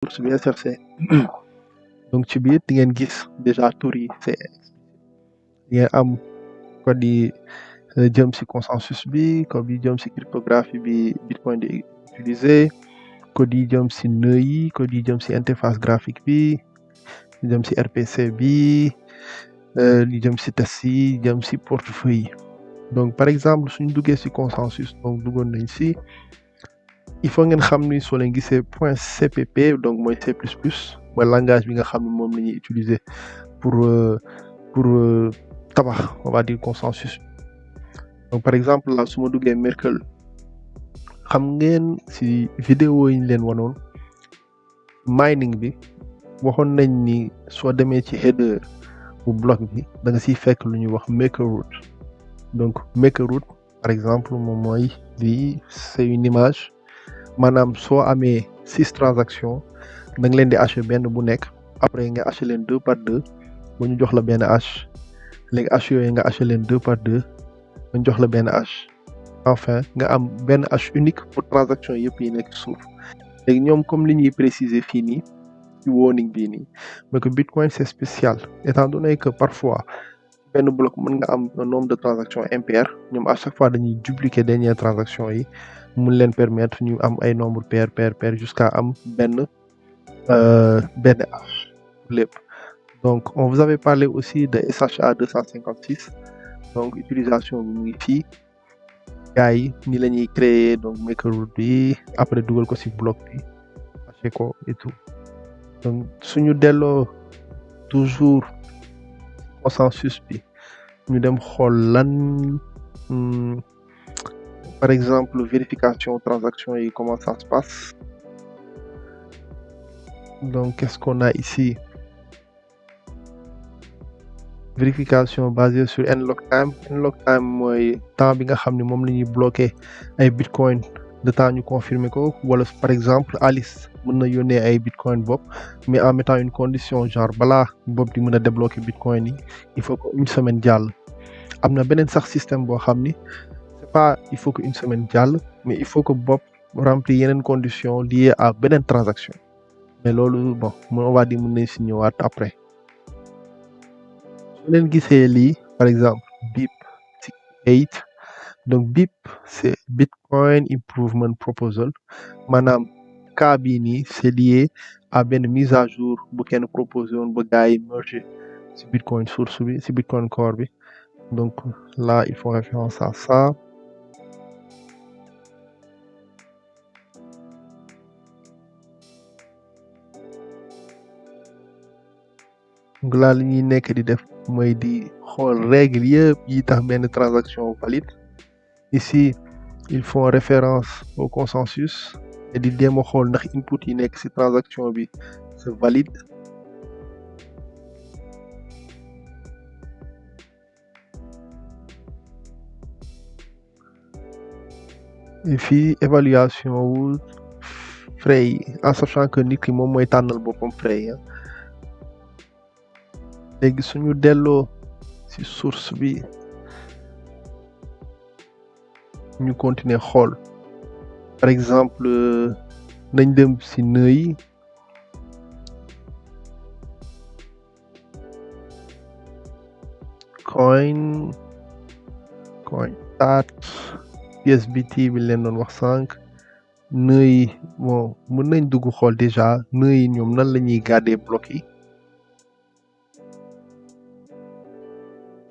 source bi SRC donc ci biir di ngeen gis déjà tur yi c'est di ngeen am code yi jëm ci consensus bi, code yi jëm ci cryptographie bi Bitcoin di utiliser, code yi jëm ci nœud yi, code yi jëm ci interface graphique bi, li jëm ci RPC bi, li jëm ci test yi, jëm ci portefeuille yi. Donc par exemple suñu duggee ci consensus donc duggoon nañ ci il faut ngeen xam ni soo leen gisee point CPP donc mooy C++ mooy langage bi nga xam ne moom la ñuy utiliser pour tabax on va dire consensus. Donc par exemple là su ma duggee Merkle xam ngeen ci vidéo yi ñu leen wanoon mining bi waxoon nañ ni soo demee ci header bu bloc bi da nga ciy fekk lu ñuy wax maker root. Donc maker root par exemple moom mooy lii c'est une image maanaam soo amee 6 transactions da nga leen di hacher benn bu nekk après nga hacher leen 2 par 2 ba ñu jox la benn hash léegi hash yooyu nga hacher leen 2 par 2 ba ñu jox la benn hash enfin nga am benn hash unique pour transaction yëpp yi nekk suuf léegi ñoom comme li ñuy préciser fii nii ci warning bii nii mais que Bitcoin c'est spécial étant donné que parfois benn bloc mën nga am un nombre de transactions impair ñoom à chaque fois dañuy dupliquer dernière transaction yi mun leen permettre ñu am ay nombre pair jusqu'à am benn hash lépp. Donc on vous avait parlé aussi de SHA 256 donc utilisation bi mu ngi fii gars yi ni la ñuy créer donc maker root bi après dugal ko ci bloc bi hacher ko et tout donc suñu delloo toujours consensus bi ñu dem xool lan par exemple vérification transaction yi comment ça se passe. Donc qu'est-ce qu'on a ici? Vérification basée sur nlog time. Nlog time mooy temps bi nga xam ne moom la ñuy bloquer ay bitcoin de temps ñu confirmer ko wala par exemple Alice mën na yónnee ay bitcoin Bob mais en mettant une condition genre balaa Bob di mën a débloquer bitcoin yi il faut que une semaine jàll. am na beneen sax système boo xam ni c'est pas il faut que une semaine jàll mais il faut que Bob remplir yeneen conditions liées à beneen transaction mais loolu bon on va dire mën nañ si ñëwaat après. su leen gisee lii par exemple BIP 68 donc BIP c'est Bitcoin Improvement Proposal maanaam cas bii nii c'est lié à benn mise à jour bu kenn proposé woon ba gars yi merger ci Bitcoin source bi ci Bitcoin core bi donc là il faut référence à ça. donc là li ñuy nekk di def mooy di xool règle yëpp yi tax benn transaction valide ici ils font référence au consensus et di jéem a xool ndax input yi nekk ci transaction bi c'est valide. et puis évaluation wu frais yi en sachant que nit ki moom mooy tànnal boppam frais yi léegi suñu delloo ci source bi ñu continuer xool par exemple nañ dem ci nœud yi coin tat PSBT bi leen doon wax sànq nœud yi bon mën nañ dugg xool déjà nœud yi ñoom nan la ñuy garder bloc yi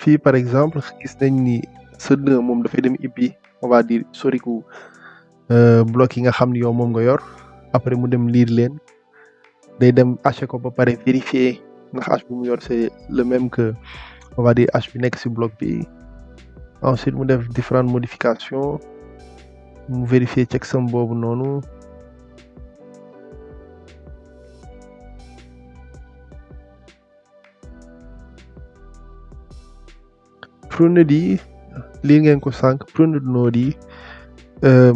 fii par exemple gis nañ ni sa nœud moom dafay dem ibbi on va dire historique bloc yi nga xam ni yow moom nga yor après mu dem lire leen day dem hacher ko ba pare vérifier ndax hash bu mu yor c'est le même que on va dire hash bi nekk ci bloc bi ensuite mu def différentes modifications mu vérifier checksum boobu noonu prenode yi lii ngeen ko sànq prenode node yi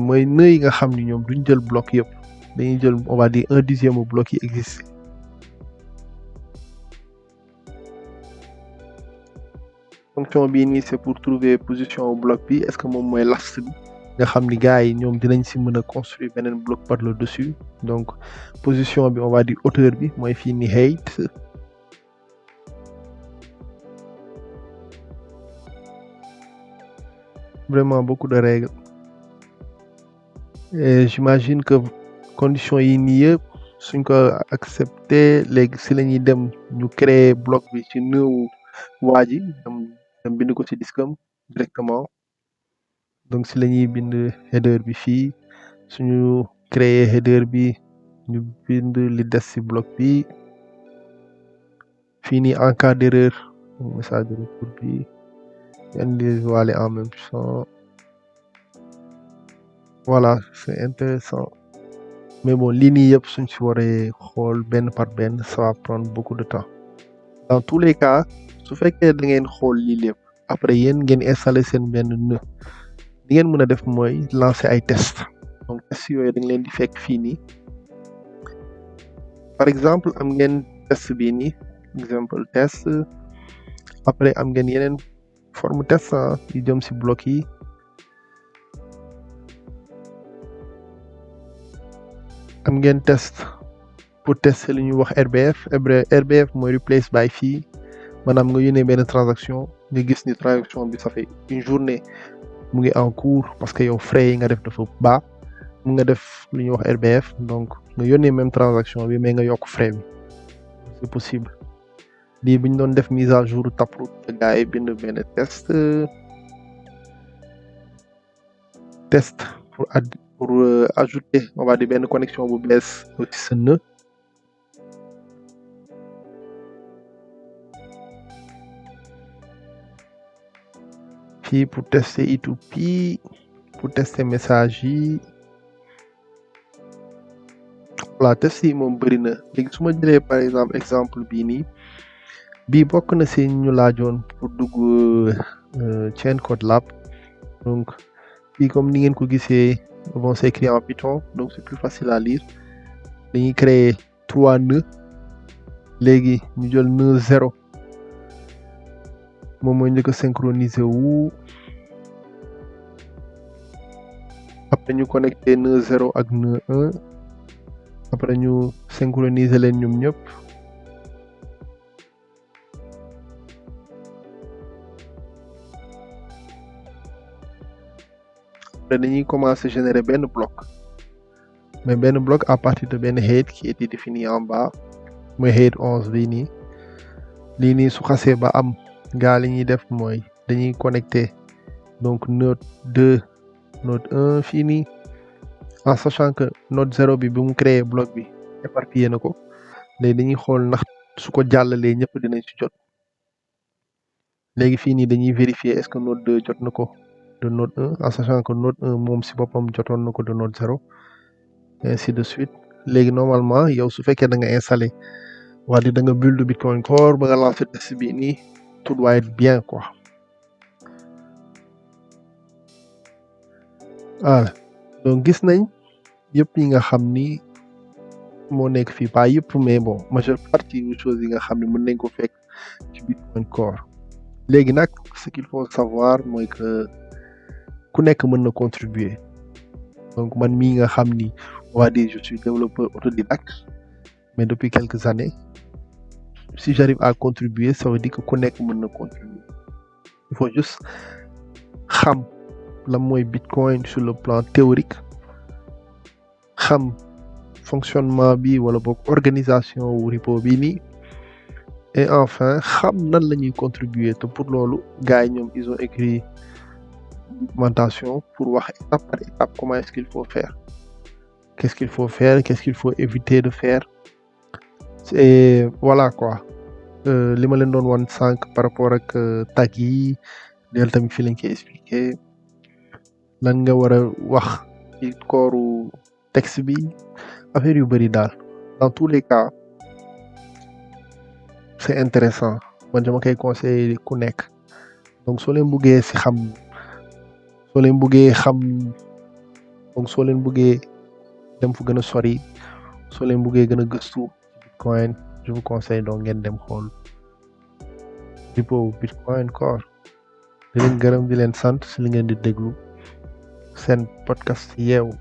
mooy nœud yi nga xam ni ñoom duñ jël bloc yëpp dañuy jël on va dire 1/10 au bloc yi existe. fonction bii nii c'est pour trouver position au bloc bi est-ce que moom mooy last bi nga xam ni gars yi ñoom dinañ si mën a construire beneen bloc par le dessus. Donc position bi on va dire hauteur bi mooy fii ni height. Vraiment beaucoup de règles. Et j'imagine que conditions yi nii yëpp suñ ko accepté léegi si la ñuy dem ñu créer bloc bi ci nëewu waa ji dem bind ko ci diskam directement. Donc si la ñuy bind header bi fii suñu créer header bi ñu bind li des ci bloc bi fii nii en cas d'erreur message de retour bi indi waale en même temps. Voilà, c'est intéressant. Mais bon lii nii yëpp suñ si waree xool benn par benn ça va prendre beaucoup de temps. Dans tous les cas su fekkee da ngeen xool lii lépp après yéen ngeen installer seen benn nœud li ngeen mën a def mooy lancer ay test. Donc test yooyu da nga leen di fekk fii nii par exemple am ngeen test bii nii exemple test après am ngeen yeneen forme test yu jëm ci bloc yi. am ngeen test pour tester li ñuy wax RBF mooy replace by fee maanaam nga yónnee benn transaction nga gis ni transaction bi ça fait une journée mu ngi en cours parce que yow frais yi nga def dafa baax mu nga def lu ñuy wax RBF donc nga yónnee même transaction bi mais nga yokk frais bi c'est possible. lii bi ñu doon def mise à jour Taproot gars yi bind benn test pour ajouter on va dire benn connexion bu bees ci sa nœud. fii pour tester I2P pour tester message yi voilà test yi moom bëri na léegi su ma jëlee par exemple bii nii bii bokk na si ñu laajoon pour dugg chain code lab donc bii comme ni ngeen ko gisee bon c'est écrit en Python donc c'est plus facile à lire dañuy créer 3 nœuds léegi ñu jël nœud 0 moom mooy njëkk a synchroniser wu après ñu connecter nœud 0 ak nœud 1 après ñu synchroniser leen ñoom ñëpp après dañuy commencer générer benn bloc mais benn bloc à partir de benn head qui était défini en bas mooy head 11 bii nii lii nii su xasee ba am gaa li ñuy def mooy dañuy connecter donc node 2 node 1 fii nii en sachant que node 0 bi mu créer bloc bi éparpillé na ko léegi dañuy xool ndax su ko jàllalee ñëpp dinañ ci jot léegi fii nii dañuy vérifier est-ce que node 2 jot na ko de node 1 en sachant que node 1 moom si boppam jotoon na ko de node 0 ainsi de suite léegi normalement yow su fekkee da nga installé wala da nga build Bitcoin Core ba nga lancer test bi nii tout doit être bien quoi. voilà donc gis nañ yëpp yi nga xam ni moo nekk fii pas yëpp mais bon majeure partie des choses yi nga xam ne mën nañ ko fekk ci Bitcoin Core. léegi nag ce qu'il faut savoir mooy que ku nekk mën na contribuer donc man mii nga xam ni on va dire je suis développeur autodidacte mais depuis quelques années si j'arrive à contribuer ça veut dire que ku nekk mën na contribuer il faut juste xam la mooy Bitcoin sur le plan théorique xam fonctionnement bi wala boog organisation wu repo bi nii et enfin xam nan la ñuy contribuer te pour loolu gars yi ñoom ils ont écrit documentation pour wax étape par étape comment est-ce qu'il faut faire qu'est-ce qu'il faut éviter de faire et voilà quoi li ma leen doon wan sànq par rapport ak tag yi del tamit fi lañ koy expliquer lan nga war a wax ci kooru texte bi affaire yu bëri daal dans tous les cas c'est intéressant man dama koy conseiller ku nekk donc soo leen buggee xam donc soo leen buggee dem fu gën a sori soo leen buggee gën a gëstu Bitcoin je vous conseille donc ngeen dem xool repo Bitcoin Core di leen gërëm di leen sant si li ngeen di déglu seen podcast yeewu.